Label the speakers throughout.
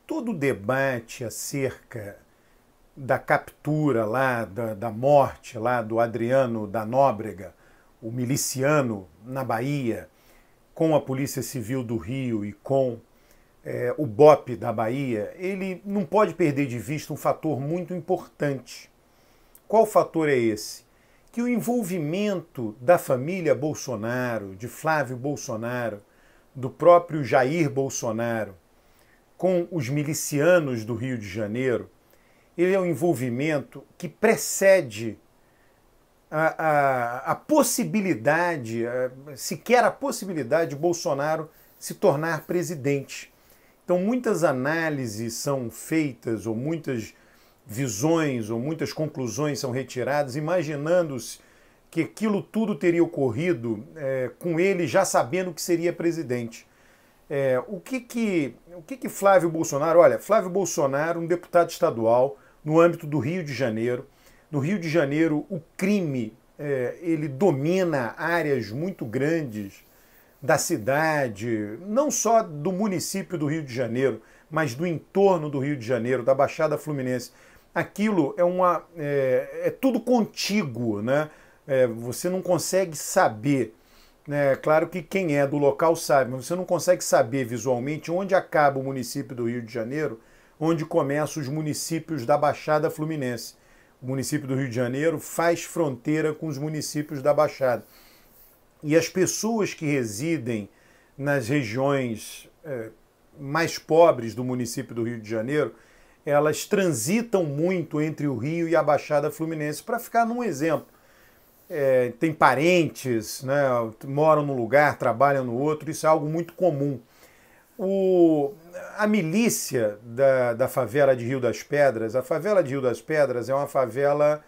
Speaker 1: todo o debate acerca da captura lá, da morte lá do Adriano da Nóbrega, o miliciano na Bahia, com a Polícia Civil do Rio e com o BOPE da Bahia, ele não pode perder de vista um fator muito importante. Qual fator é esse? Que o envolvimento da família Bolsonaro, de Flávio Bolsonaro, do próprio Jair Bolsonaro, com os milicianos do Rio de Janeiro, ele é um envolvimento que precede a possibilidade, sequer a possibilidade de Bolsonaro se tornar presidente. Então muitas análises são feitas, ou muitas visões, ou muitas conclusões são retiradas, imaginando-se que aquilo tudo teria ocorrido com ele já sabendo que seria presidente. O que Flávio Bolsonaro... Olha, Flávio Bolsonaro, um deputado estadual no âmbito do Rio de Janeiro. No Rio de Janeiro, o crime ele domina áreas muito grandes da cidade, não só do município do Rio de Janeiro, mas do entorno do Rio de Janeiro, da Baixada Fluminense. Aquilo é tudo contíguo, né? Você não consegue saber, né? Claro que quem é do local sabe, mas você não consegue saber visualmente onde acaba o município do Rio de Janeiro, onde começam os municípios da Baixada Fluminense. O município do Rio de Janeiro faz fronteira com os municípios da Baixada. E as pessoas que residem nas regiões mais pobres do município do Rio de Janeiro, elas transitam muito entre o Rio e a Baixada Fluminense. Para ficar num exemplo, tem parentes, né, moram num lugar, trabalham no outro, isso é algo muito comum. A milícia da favela de Rio das Pedras, a favela de Rio das Pedras é uma favela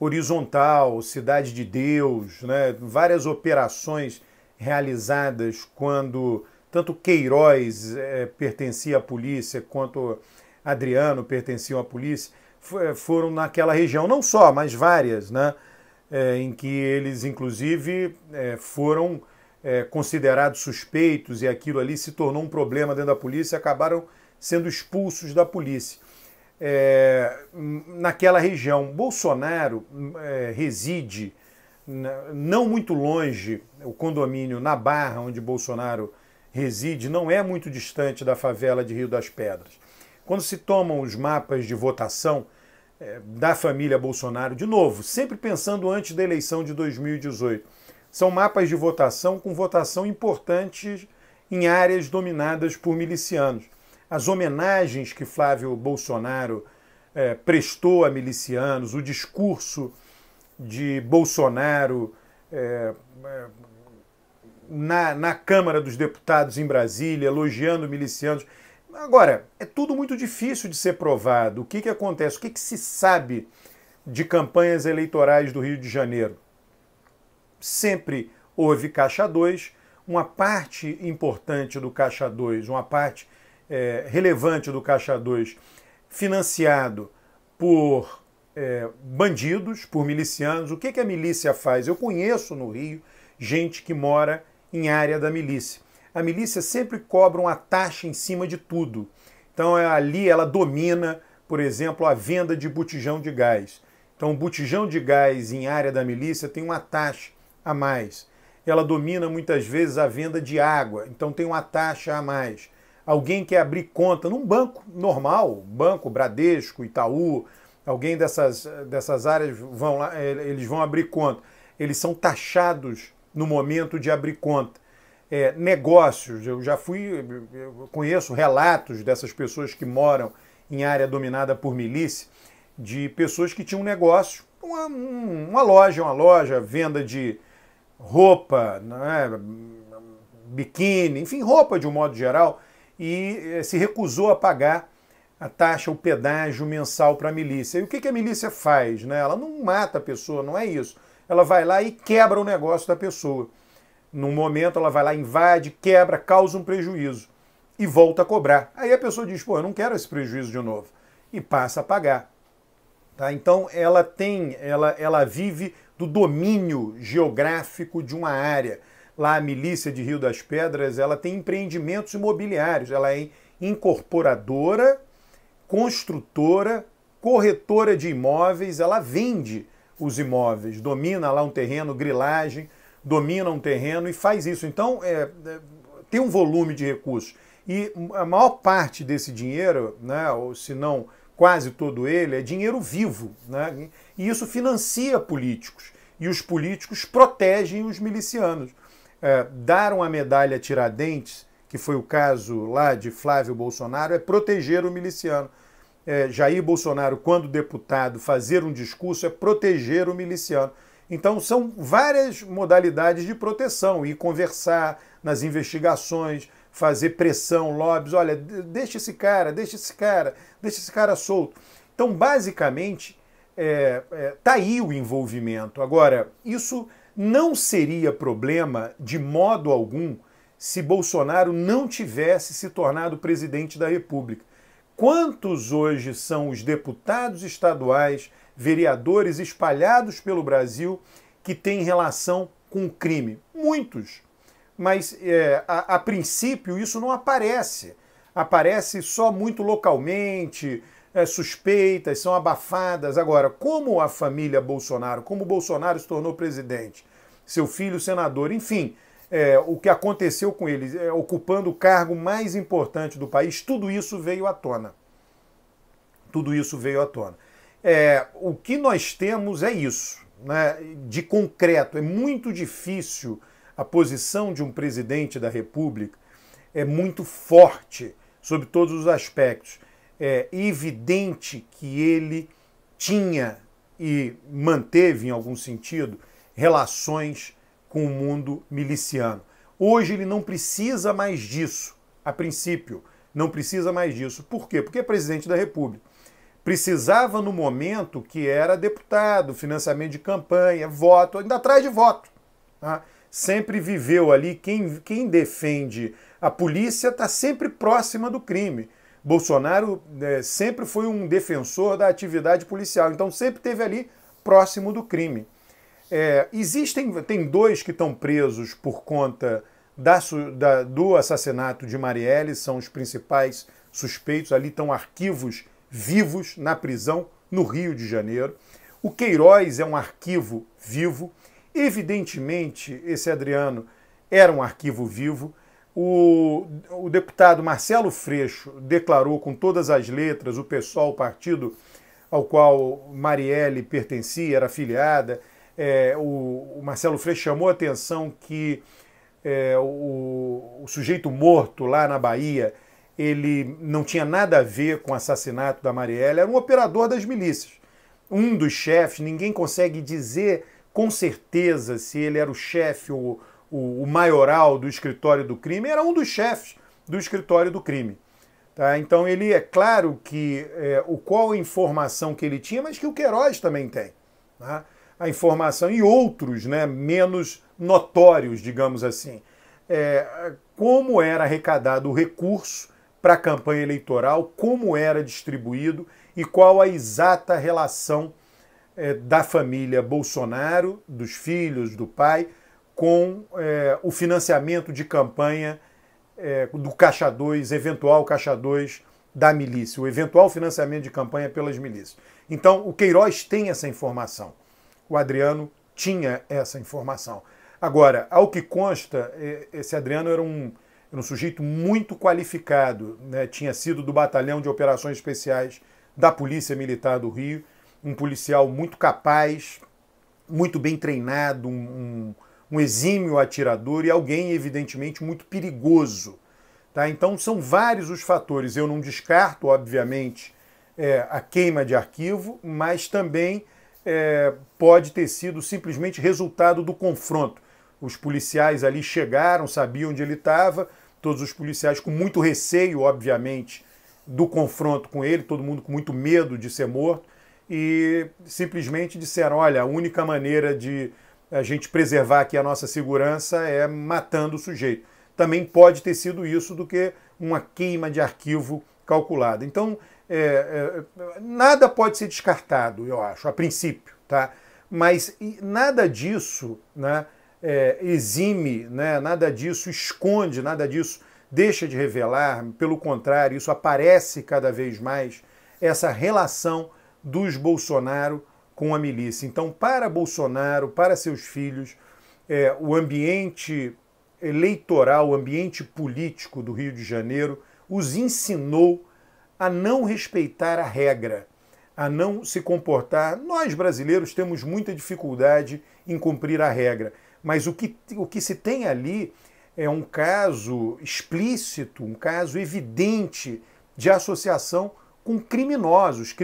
Speaker 1: horizontal, Cidade de Deus, né, várias operações realizadas quando tanto Queiroz pertencia à polícia, quanto Adriano pertenciam à polícia, foram naquela região, não só, mas várias, né, em que eles, inclusive, foram considerados suspeitos e aquilo ali se tornou um problema dentro da polícia e acabaram sendo expulsos da polícia. Naquela região, Bolsonaro reside não muito longe, o condomínio na Barra, onde Bolsonaro reside, não é muito distante da favela de Rio das Pedras. Quando se tomam os mapas de votação da família Bolsonaro, de novo, sempre pensando antes da eleição de 2018, são mapas de votação com votação importante em áreas dominadas por milicianos. As homenagens que Flávio Bolsonaro prestou a milicianos, o discurso de Bolsonaro na Câmara dos Deputados em Brasília, elogiando milicianos. Agora, é tudo muito difícil de ser provado. O que acontece? O que se sabe de campanhas eleitorais do Rio de Janeiro? Sempre houve Caixa 2, uma parte importante do Caixa 2, uma parte relevante do Caixa 2, financiado por bandidos, por milicianos. O que a milícia faz? Eu conheço no Rio gente que mora em área da milícia. A milícia sempre cobra uma taxa em cima de tudo. Então ali ela domina, por exemplo, a venda de botijão de gás. Então o botijão de gás em área da milícia tem uma taxa a mais. Ela domina muitas vezes a venda de água, então tem uma taxa a mais. Alguém quer abrir conta num banco normal, banco Bradesco, Itaú, alguém dessas áreas vão lá, eles vão abrir conta. Eles são taxados no momento de abrir conta. Negócios, eu conheço relatos dessas pessoas que moram em área dominada por milícia, de pessoas que tinham um negócio, uma loja, venda de roupa, né, biquíni, enfim, roupa de um modo geral, e se recusou a pagar a taxa, o pedágio mensal para a milícia. E o que a milícia faz? Né? Ela não mata a pessoa, não é isso. Ela vai lá e quebra o negócio da pessoa. Num momento ela vai lá, invade, quebra, causa um prejuízo e volta a cobrar. Aí a pessoa diz, pô, eu não quero esse prejuízo de novo. E passa a pagar. Tá? Então ela vive do domínio geográfico de uma área. Lá a milícia de Rio das Pedras, ela tem empreendimentos imobiliários, ela é incorporadora, construtora, corretora de imóveis, ela vende os imóveis, domina lá um terreno, grilagem, domina um terreno e faz isso. Então, tem um volume de recursos. E a maior parte desse dinheiro, né, ou se não quase todo ele, é dinheiro vivo, né? E isso financia políticos. E os políticos protegem os milicianos. Dar uma medalha a Tiradentes, que foi o caso lá de Flávio Bolsonaro, é proteger o miliciano. Jair Bolsonaro, quando deputado, fazer um discurso é proteger o miliciano. Então são várias modalidades de proteção, e conversar nas investigações, fazer pressão, lobbies, olha, deixa esse cara solto. Então, basicamente, tá aí o envolvimento. Agora, isso não seria problema de modo algum se Bolsonaro não tivesse se tornado presidente da República. Quantos hoje são os deputados estaduais, vereadores espalhados pelo Brasil que têm relação com o crime? Muitos. Mas, a princípio, isso não aparece. Aparece só muito localmente, suspeitas, são abafadas. Agora, como a família Bolsonaro, como Bolsonaro se tornou presidente, seu filho senador, enfim, o que aconteceu com ele, ocupando o cargo mais importante do país, tudo isso veio à tona. Tudo isso veio à tona. O que nós temos é isso, né, de concreto. É muito difícil. A posição de um presidente da República é muito forte sob todos os aspectos. É evidente que ele tinha e manteve, em algum sentido, relações com o mundo miliciano. Hoje ele não precisa mais disso, a princípio, não precisa mais disso. Por quê? Porque é presidente da República. Precisava no momento que era deputado, financiamento de campanha, voto, ainda atrás de voto. Tá? Sempre viveu ali, quem defende a polícia está sempre próxima do crime. Bolsonaro sempre foi um defensor da atividade policial, então sempre esteve ali próximo do crime. Tem dois que estão presos por conta do assassinato de Marielle, são os principais suspeitos, ali estão arquivos vivos na prisão no Rio de Janeiro. O Queiroz é um arquivo vivo. Evidentemente, esse Adriano era um arquivo vivo. O deputado Marcelo Freixo declarou com todas as letras, o PSOL, o partido ao qual Marielle pertencia, era afiliada. O Marcelo Freixo chamou a atenção que o sujeito morto lá na Bahia, ele não tinha nada a ver com o assassinato da Marielle, era um operador das milícias. Um dos chefes, ninguém consegue dizer com certeza se ele era o chefe, o maioral do escritório do crime, era um dos chefes do escritório do crime. Tá? Então ele, é claro que qual a informação que ele tinha, mas que o Queiroz também tem. Tá? A informação, e outros, né, menos notórios, digamos assim. Como era arrecadado o recurso para a campanha eleitoral, como era distribuído e qual a exata relação da família Bolsonaro, dos filhos, do pai, com o financiamento de campanha do Caixa 2, eventual Caixa 2 da milícia, o eventual financiamento de campanha pelas milícias. Então, o Queiroz tem essa informação. O Adriano tinha essa informação. Agora, ao que consta, esse Adriano era um sujeito muito qualificado, né? Tinha sido do Batalhão de Operações Especiais da Polícia Militar do Rio, um policial muito capaz, muito bem treinado, um exímio atirador e alguém, evidentemente, muito perigoso. Tá? Então, são vários os fatores. Eu não descarto, obviamente, a queima de arquivo, mas também pode ter sido simplesmente resultado do confronto. Os policiais ali chegaram, sabiam onde ele estava, todos os policiais com muito receio, obviamente, do confronto com ele, todo mundo com muito medo de ser morto, e simplesmente disseram, olha, a única maneira de a gente preservar aqui a nossa segurança é matando o sujeito. Também pode ter sido isso do que uma queima de arquivo calculada. Então, nada pode ser descartado, eu acho, a princípio, tá? Mas nada disso, né, exime, né, nada disso esconde, nada disso deixa de revelar, pelo contrário, isso aparece cada vez mais, essa relação dos Bolsonaro com a milícia. Então, para Bolsonaro, para seus filhos, o ambiente eleitoral, o ambiente político do Rio de Janeiro os ensinou a não respeitar a regra, a não se comportar. Nós, brasileiros, temos muita dificuldade em cumprir a regra, mas o que se tem ali é um caso explícito, um caso evidente de associação com criminosos,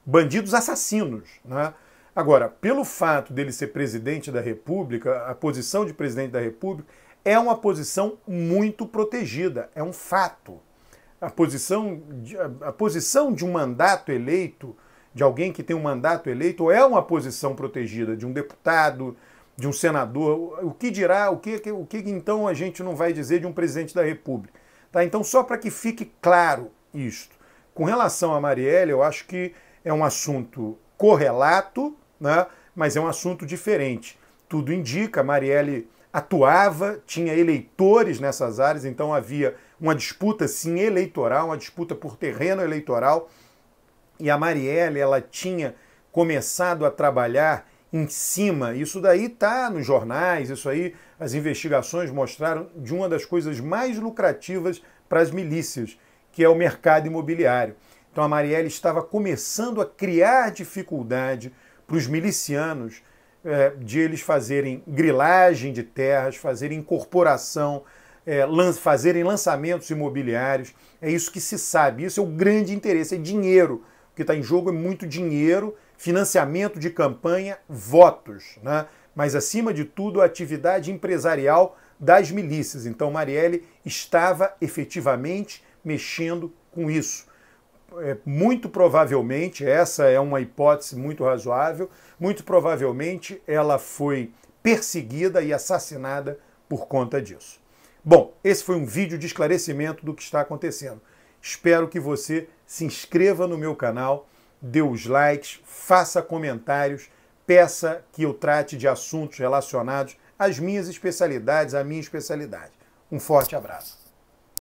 Speaker 1: bandidos assassinos, né? Agora, pelo fato dele ser presidente da República, a posição de presidente da República é uma posição muito protegida, é um fato. A posição de um mandato eleito, de alguém que tem um mandato eleito, é uma posição protegida, de um deputado, de um senador. O que dirá, o que então a gente não vai dizer de um presidente da República? Tá? Então, só para que fique claro isto. Com relação a Marielle, eu acho que é um assunto correlato, né? Mas é um assunto diferente. Tudo indica, Marielle atuava, tinha eleitores nessas áreas, então havia uma disputa, sim, eleitoral, uma disputa por terreno eleitoral, e a Marielle, ela tinha começado a trabalhar em cima, isso daí está nos jornais, isso aí, as investigações mostraram, de uma das coisas mais lucrativas para as milícias, que é o mercado imobiliário. Então a Marielle estava começando a criar dificuldade para os milicianos de eles fazerem grilagem de terras, fazerem incorporação, fazerem lançamentos imobiliários. É isso que se sabe, isso é o grande interesse, é dinheiro. O que está em jogo é muito dinheiro, financiamento de campanha, votos, né? Mas acima de tudo a atividade empresarial das milícias. Então Marielle estava efetivamente mexendo com isso. Muito provavelmente, essa é uma hipótese muito razoável, muito provavelmente ela foi perseguida e assassinada por conta disso. Bom, esse foi um vídeo de esclarecimento do que está acontecendo. Espero que você se inscreva no meu canal, dê os likes, faça comentários, peça que eu trate de assuntos relacionados às minhas especialidades, à minha especialidade. Um forte abraço.